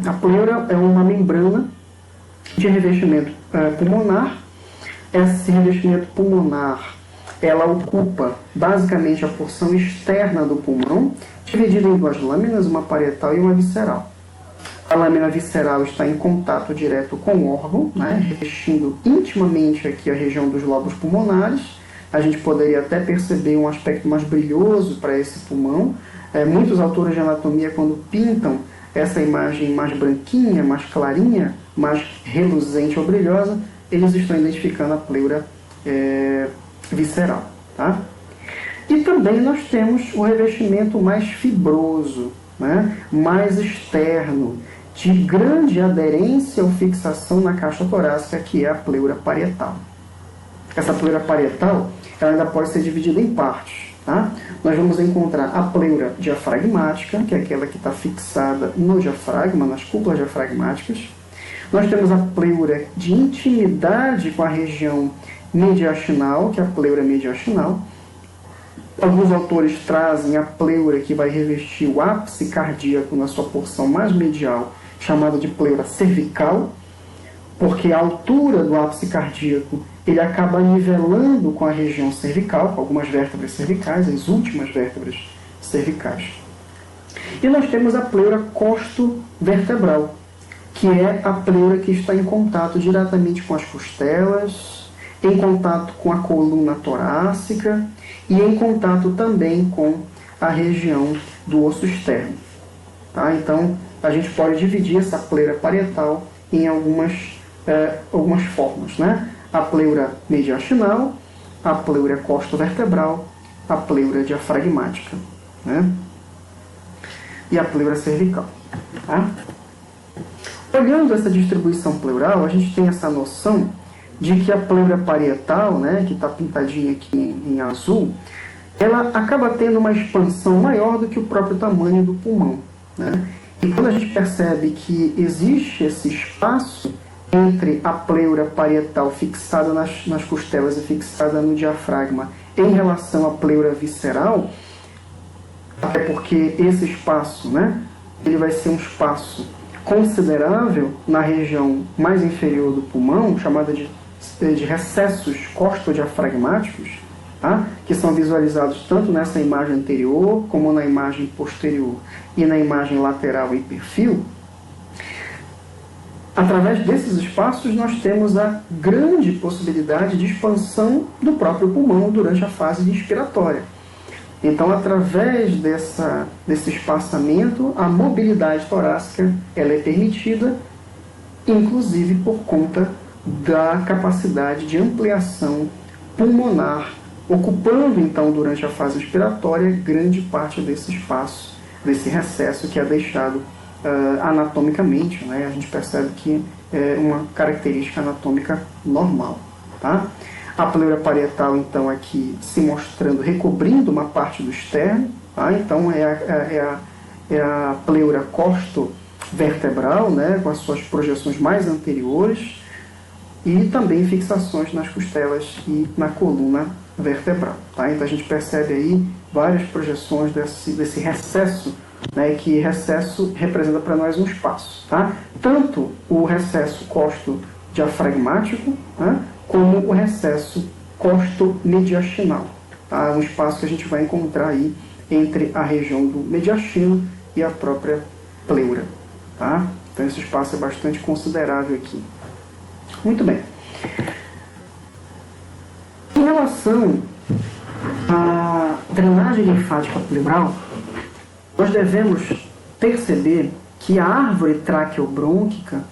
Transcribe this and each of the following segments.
A pleura é uma membrana de revestimento pulmonar. Esse revestimento pulmonar, ela ocupa basicamente a porção externa do pulmão, dividida em duas lâminas, uma parietal e uma visceral. A lâmina visceral está em contato direto com o órgão, né, revestindo intimamente aqui a região dos lobos pulmonares. A gente poderia até perceber um aspecto mais brilhoso para esse pulmão. Muitos autores de anatomia, quando pintam essa imagem mais branquinha, mais clarinha, mais reluzente ou brilhosa, eles estão identificando a pleura visceral. Tá? E também nós temos o revestimento mais fibroso, né, mais externo, de grande aderência ou fixação na caixa torácica, que é a pleura parietal. Essa pleura parietal ela ainda pode ser dividida em partes. Tá? Nós vamos encontrar a pleura diafragmática, que é aquela que está fixada no diafragma, nas cúpulas diafragmáticas. Nós temos a pleura de intimidade com a região mediastinal, que é a pleura mediastinal. Alguns autores trazem a pleura que vai revestir o ápice cardíaco na sua porção mais medial, chamada de pleura cervical, porque a altura do ápice cardíaco ele acaba nivelando com a região cervical, com algumas vértebras cervicais, as últimas vértebras cervicais. E nós temos a pleura costo-vertebral, que é a pleura que está em contato diretamente com as costelas, em contato com a coluna torácica e em contato também com a região do osso externo. Tá? Então, a gente pode dividir essa pleura parietal em algumas formas, né? A pleura mediastinal, a pleura costo-vertebral, a pleura diafragmática, né? E a pleura cervical. Tá? Olhando essa distribuição pleural, a gente tem essa noção de que a pleura parietal, né, que está pintadinha aqui em azul, ela acaba tendo uma expansão maior do que o próprio tamanho do pulmão. Né? E quando a gente percebe que existe esse espaço entre a pleura parietal fixada nas costelas e fixada no diafragma em relação à pleura visceral, até porque esse espaço, né, ele vai ser um espaço considerável na região mais inferior do pulmão, chamada de recessos costodiafragmáticos, tá? Que são visualizados tanto nessa imagem anterior como na imagem posterior e na imagem lateral em perfil. Através desses espaços, nós temos a grande possibilidade de expansão do próprio pulmão durante a fase inspiratória. Então, através desse espaçamento, a mobilidade torácica ela é permitida, inclusive por conta da capacidade de ampliação pulmonar, ocupando, então, durante a fase inspiratória, grande parte desse espaço, desse recesso que é deixado anatomicamente, né? A gente percebe que é uma característica anatômica normal. Tá? A pleura parietal, então, aqui se mostrando, recobrindo uma parte do externo. Tá? Então, é a pleura costo-vertebral, né? Com as suas projeções mais anteriores, e também fixações nas costelas e na coluna vertebral. Tá? Então, a gente percebe aí várias projeções desse recesso, né, que recesso representa para nós um espaço. Tá? Tanto o recesso costo-diafragmático, né, como o recesso costo-mediastinal. Tá? Um espaço que a gente vai encontrar aí entre a região do mediastino e a própria pleura. Tá? Então esse espaço é bastante considerável aqui. Muito bem. Em relação à drenagem linfática pleural, nós devemos perceber que a árvore traqueobrônquica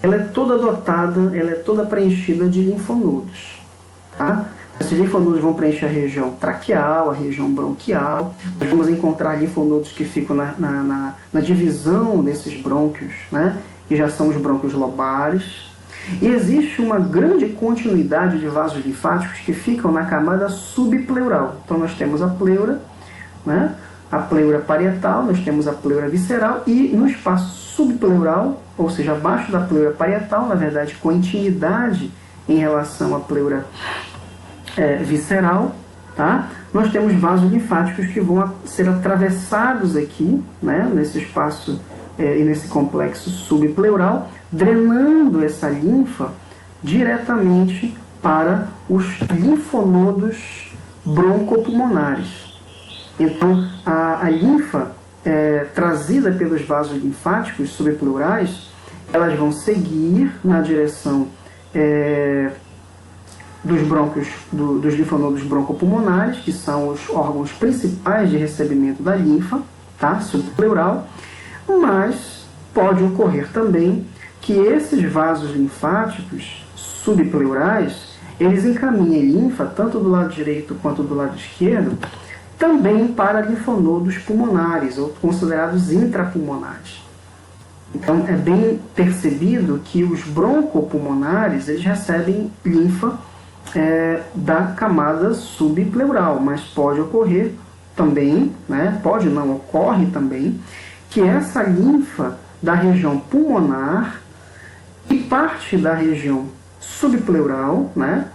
ela é toda dotada, ela é toda preenchida de linfonodos. Tá? Esses linfonodos vão preencher a região traqueal, a região bronquial. Nós vamos encontrar linfonodos que ficam na divisão desses brônquios, né? Que já são os brônquios lobares. E existe uma grande continuidade de vasos linfáticos que ficam na camada subpleural. Então nós temos a pleura, né? A pleura parietal, nós temos a pleura visceral, e no espaço subpleural, ou seja, abaixo da pleura parietal, na verdade com intimidade em relação à pleura visceral, tá? Nós temos vasos linfáticos que vão ser atravessados aqui, né, nesse espaço e nesse complexo subpleural, drenando essa linfa diretamente para os linfonodos broncopulmonares. Então, a linfa trazida pelos vasos linfáticos subpleurais, elas vão seguir na direção dos brônquios, dos linfonodos broncopulmonares, que são os órgãos principais de recebimento da linfa, tá? Subpleural, mas pode ocorrer também que esses vasos linfáticos subpleurais, eles encaminhem linfa, tanto do lado direito quanto do lado esquerdo, também para linfonodos pulmonares, ou considerados intrapulmonares. Então, é bem percebido que os broncopulmonares, eles recebem linfa da camada subpleural, mas pode ocorrer também, né, pode não, ocorre também, que essa linfa da região pulmonar e parte da região subpleural, né,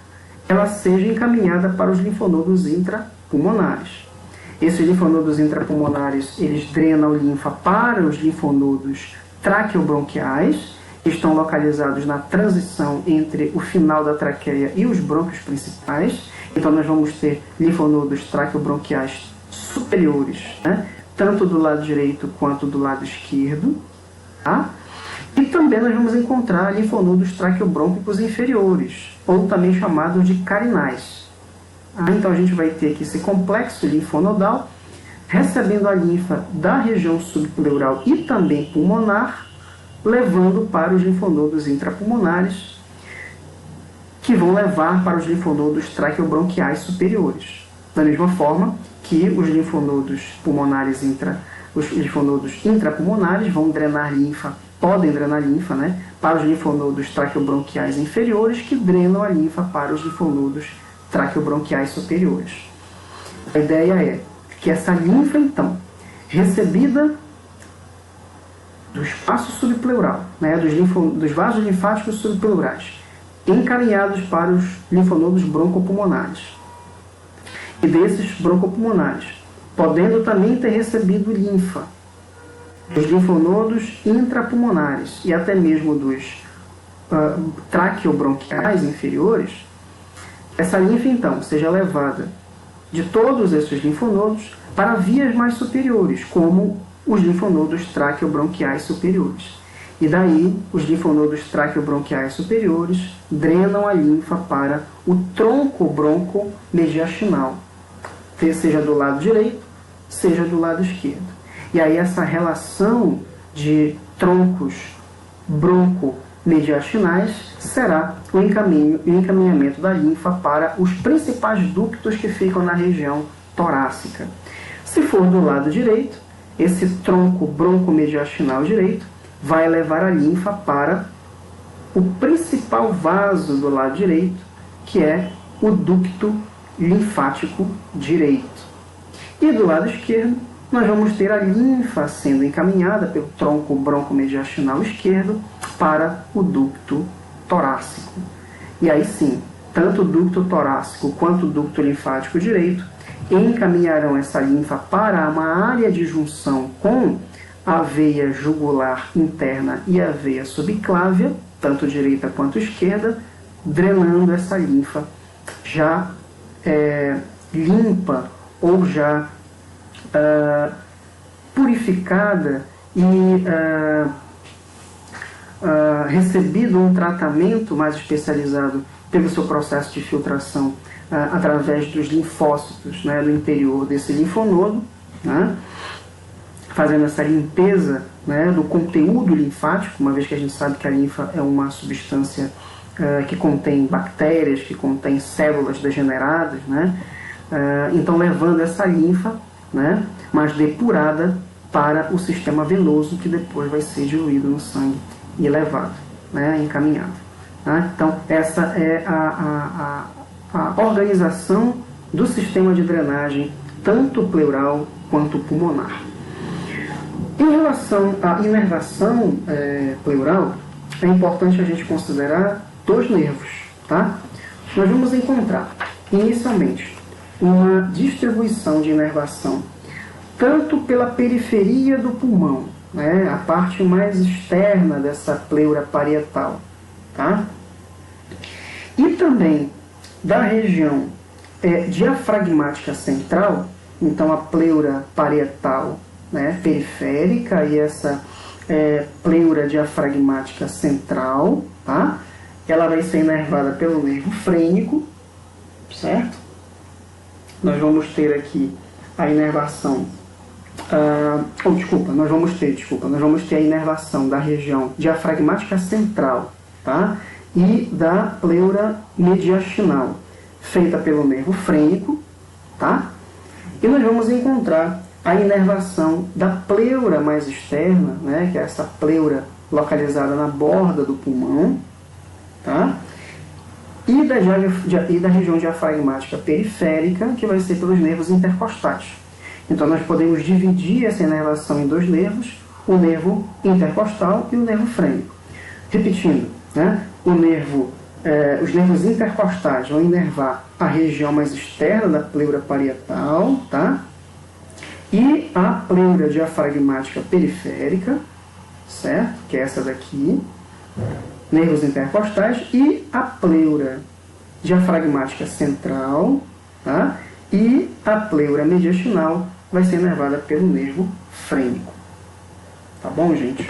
ela seja encaminhada para os linfonodos intrapulmonares. Esses linfonodos intrapulmonares, eles drenam linfa para os linfonodos traqueobronquiais, que estão localizados na transição entre o final da traqueia e os brônquios principais. Então nós vamos ter linfonodos traqueobronquiais superiores, né, tanto do lado direito quanto do lado esquerdo, tá? E também nós vamos encontrar linfonodos traqueobrônquicos inferiores, ou também chamados de carinais. Então a gente vai ter aqui esse complexo linfonodal, recebendo a linfa da região subpleural e também pulmonar, levando para os linfonodos intrapulmonares, que vão levar para os linfonodos traqueobronquiais superiores. Da mesma forma que os linfonodos pulmonares os linfonodos intrapulmonares vão drenar linfa, podem drenar linfa, né, para os linfonodos traqueobronquiais inferiores, que drenam a linfa para os linfonodos traqueobronquiais superiores. A ideia é que essa linfa, então, recebida do espaço subpleural, né, dos vasos linfáticos subpleurais, encaminhados para os linfonodos broncopulmonares. E desses broncopulmonares, podendo também ter recebido linfa dos linfonodos intrapulmonares e até mesmo dos traqueobronquiais inferiores, essa linfa, então, seja levada de todos esses linfonodos para vias mais superiores, como os linfonodos traqueobronquiais superiores. E daí, os linfonodos traqueobronquiais superiores drenam a linfa para o tronco broncomediastinal, seja do lado direito, seja do lado esquerdo. E aí essa relação de troncos broncomediastinais será o encaminhamento da linfa para os principais ductos que ficam na região torácica. Se for do lado direito, esse tronco broncomediastinal direito vai levar a linfa para o principal vaso do lado direito, que é o ducto linfático direito. E do lado esquerdo, nós vamos ter a linfa sendo encaminhada pelo tronco broncomediastinal esquerdo para o ducto torácico. E aí sim, tanto o ducto torácico quanto o ducto linfático direito encaminharão essa linfa para uma área de junção com a veia jugular interna e a veia subclávia, tanto direita quanto esquerda, drenando essa linfa já limpa ou já purificada e recebido um tratamento mais especializado pelo seu processo de filtração através dos linfócitos, né, do interior desse linfonodo, né, fazendo essa limpeza, né, do conteúdo linfático, uma vez que a gente sabe que a linfa é uma substância que contém bactérias, que contém células degeneradas, né, então levando essa linfa, né, mais depurada para o sistema venoso, que depois vai ser diluído no sangue e levado, né, encaminhado. Né? Então essa é a organização do sistema de drenagem, tanto pleural quanto pulmonar. Em relação à inervação pleural, é importante a gente considerar dois nervos. Tá? Nós vamos encontrar, inicialmente, uma distribuição de inervação tanto pela periferia do pulmão né? A parte mais externa dessa pleura parietal, tá? E também da região diafragmática central, então a pleura parietal, né, periférica, e essa pleura diafragmática central, tá? Ela vai ser inervada pelo nervo frênico, certo? Nós vamos ter aqui a inervação, nós vamos ter a inervação da região diafragmática central, tá? E da pleura mediastinal, feita pelo nervo frênico, tá? E nós vamos encontrar a inervação da pleura mais externa, né, que é essa pleura localizada na borda do pulmão, tá? E da região diafragmática periférica, que vai ser pelos nervos intercostais. Então nós podemos dividir essa inervação em dois nervos, o nervo intercostal e o nervo frênico. Repetindo, né, os nervos intercostais vão inervar a região mais externa da pleura parietal, tá? E a pleura diafragmática periférica, certo? Que é essa daqui, nervos intercostais, e a pleura diafragmática central, tá? E a pleura mediastinal vai ser inervada pelo nervo frênico. Tá bom, gente?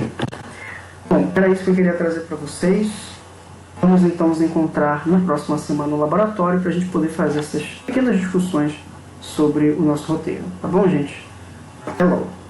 Bom, era isso que eu queria trazer para vocês. Vamos então nos encontrar na próxima semana no laboratório para a gente poder fazer essas pequenas discussões sobre o nosso roteiro. Tá bom, gente? Até logo!